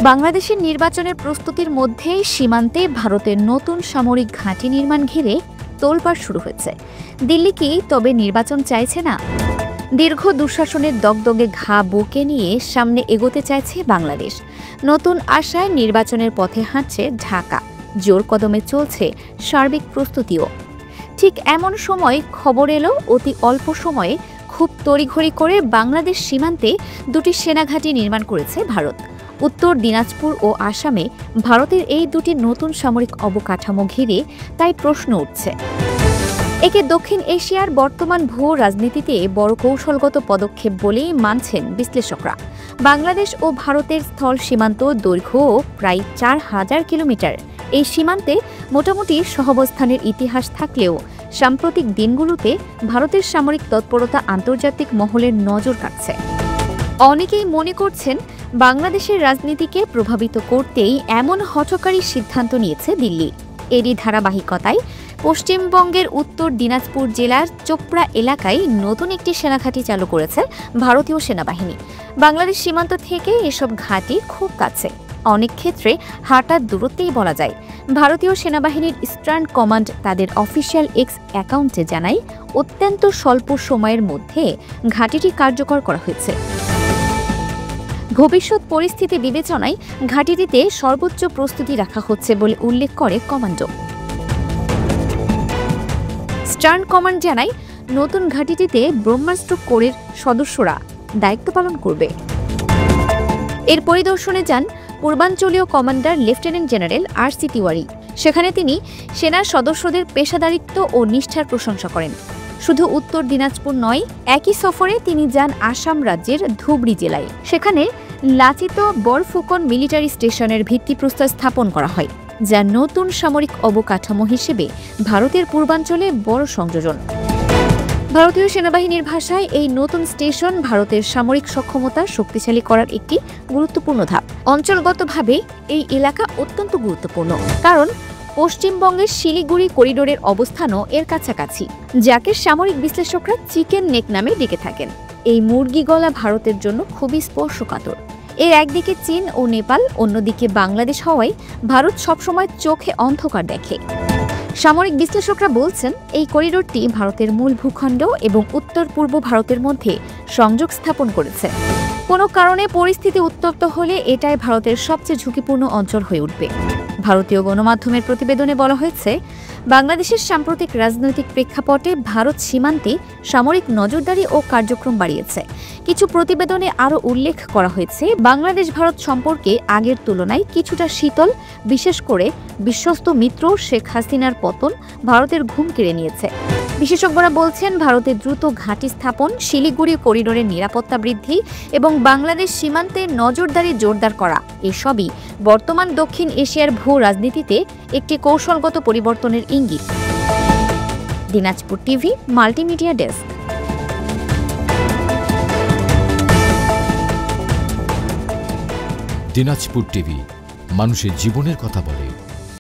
বাংলাদেশের নির্বাচনের প্রস্তুতির মধ্যেই সীমান্তে ভারতের নতুন সামরিক ঘাঁটি নির্মাণ ঘিরে তোলপাড় শুরু হয়েছে। দিল্লি কি তবে নির্বাচন চাইছে না? দীর্ঘ দুঃশাসনের দগদগে ঘা বুকে নিয়ে সামনে এগোতে চাইছে বাংলাদেশ। নতুন আশায় নির্বাচনের পথে হাঁটছে ঢাকা। জোর কদমে চলছে সার্বিক প্রস্তুতিও। ঠিক এমন সময় খবর এলো, অতি অল্প সময়ে খুব তড়িঘড়ি করে বাংলাদেশ সীমান্তে দুটি সেনাঘাঁটি নির্মাণ করেছে ভারত। উত্তর দিনাজপুর ও আসামে ভারতের এই দুটি নতুন সামরিক অবকাঠামো ঘিরে তাই প্রশ্ন উঠছে। একে দক্ষিণ এশিয়ার বর্তমান ভূ রাজনীতিতে বড় কৌশলগত পদক্ষেপ বলেই মানছেন বিশ্লেষকরা। বাংলাদেশ ও ভারতের স্থল সীমান্ত দৈর্ঘ্য প্রায় ৪,০০০ কিলোমিটার। এই সীমান্তে মোটামুটি সহাবস্থানের ইতিহাস থাকলেও সাম্প্রতিক দিনগুলোতে ভারতের সামরিক তৎপরতা আন্তর্জাতিক মহলের নজর কাটছে। অনেকেই মনে করছেন বাংলাদেশের রাজনীতিকে প্রভাবিত করতেই এমন হঠকারী সিদ্ধান্ত নিয়েছে দিল্লি। এরই ধারাবাহিকতায় পশ্চিমবঙ্গের উত্তর দিনাজপুর জেলার চোপড়া এলাকায় নতুন একটি সেনাঘাঁটি চালু করেছে ভারতীয় সেনাবাহিনী। বাংলাদেশ সীমান্ত থেকে এসব ঘাঁটি খুব কাছে, অনেক ক্ষেত্রে হাঁটার দূরত্বেই বলা যায়। ভারতীয় সেনাবাহিনীর ইস্টার্ন কমান্ড তাদের অফিসিয়াল এক্স অ্যাকাউন্টে জানায়, অত্যন্ত স্বল্প সময়ের মধ্যে ঘাঁটিটি কার্যকর করা হয়েছে। ভবিষ্যৎ পরিস্থিতি বিবেচনায় ঘাঁটিটিতে সর্বোচ্চ প্রস্তুতি রাখা হচ্ছে বলে উল্লেখ করে কমান্ডো। ইস্টার্ন কমান্ড জানায়, নতুন ঘাঁটিটিতে ব্রহ্মাস্ত্র কোরের সদস্যরা দায়িত্ব পালন করবে। এর পরিদর্শনে যান পূর্বাঞ্চলীয় commander lieutenant general R C. Tiwari. সেখানে তিনি সেনার সদস্যদের পেশাদারিত্ব ও নিষ্ঠার প্রশংসা করেন। শুধু উত্তর দিনাজপুর নয়, একই সফরে তিনি যান আসাম রাজ্যের ধুবড়ী জেলায়। সেখানে লাচিত বরফুকন মিলিটারি স্টেশনের ভিত্তিপ্রস্তর স্থাপন করা হয়, যা নতুন সামরিক অবকাঠামো হিসেবে ভারতের পূর্বাঞ্চলে বড় সংযোজন। ভারতীয় সেনাবাহিনীর ভাষায় এই নতুন স্টেশন ভারতের সামরিক সক্ষমতা শক্তিশালী করার একটি গুরুত্বপূর্ণ ধাপ। অঞ্চলগতভাবে এই এলাকা অত্যন্ত গুরুত্বপূর্ণ, কারণ পশ্চিমবঙ্গের শিলিগুড়ি করিডোরের অবস্থানও এর কাছাকাছি, যাকে সামরিক বিশ্লেষকরা চিকেন নেক নামে ডেকে থাকেন। এই মুরগি গলা ভারতের জন্য খুবই স্পর্শকাতর। এর একদিকে চীন ও নেপাল, অন্যদিকে বাংলাদেশ হওয়ায় ভারত সবসময় চোখে অন্ধকার দেখে। সামরিক বিশ্লেষকরা বলছেন, এই করিডোরটি ভারতের মূল ভূখণ্ড এবং উত্তর পূর্ব ভারতের মধ্যে সংযোগ স্থাপন করেছে। কোনো কারণে পরিস্থিতি উত্তপ্ত হলে এটাই ভারতের সবচেয়ে ঝুঁকিপূর্ণ অঞ্চল হয়ে উঠবে। ভারতীয় গণমাধ্যমের প্রতিবেদনে বলা হয়েছে, বাংলাদেশের সাম্প্রতিক রাজনৈতিক প্রেক্ষাপটে ভারত সীমান্তে সামরিক নজরদারি ও কার্যক্রম বাড়িয়েছে। কিছু প্রতিবেদনে আরও উল্লেখ করা হয়েছে, বাংলাদেশ ভারত সম্পর্কে আগের তুলনায় কিছুটা শীতল, বিশেষ করে বিশ্বস্ত মিত্র শেখ হাসিনার পতন ভারতের ঘুম কেড়ে নিয়েছে। বিশেষজ্ঞরা বলছেন, ভারতের দ্রুত ঘাঁটি স্থাপন, শিলিগুড়ি করিডোরের নিরাপত্তা বৃদ্ধি এবং বাংলাদেশ সীমান্তে নজরদারি জোরদার করা, এসবই বর্তমান দক্ষিণ এশিয়ার ভূ রাজনীতিতে একটি কৌশলগত পরিবর্তনের ইঙ্গিত। Dinajpur TV multimedia desk. Dinajpur TV মানুষের জীবনের কথা বলে।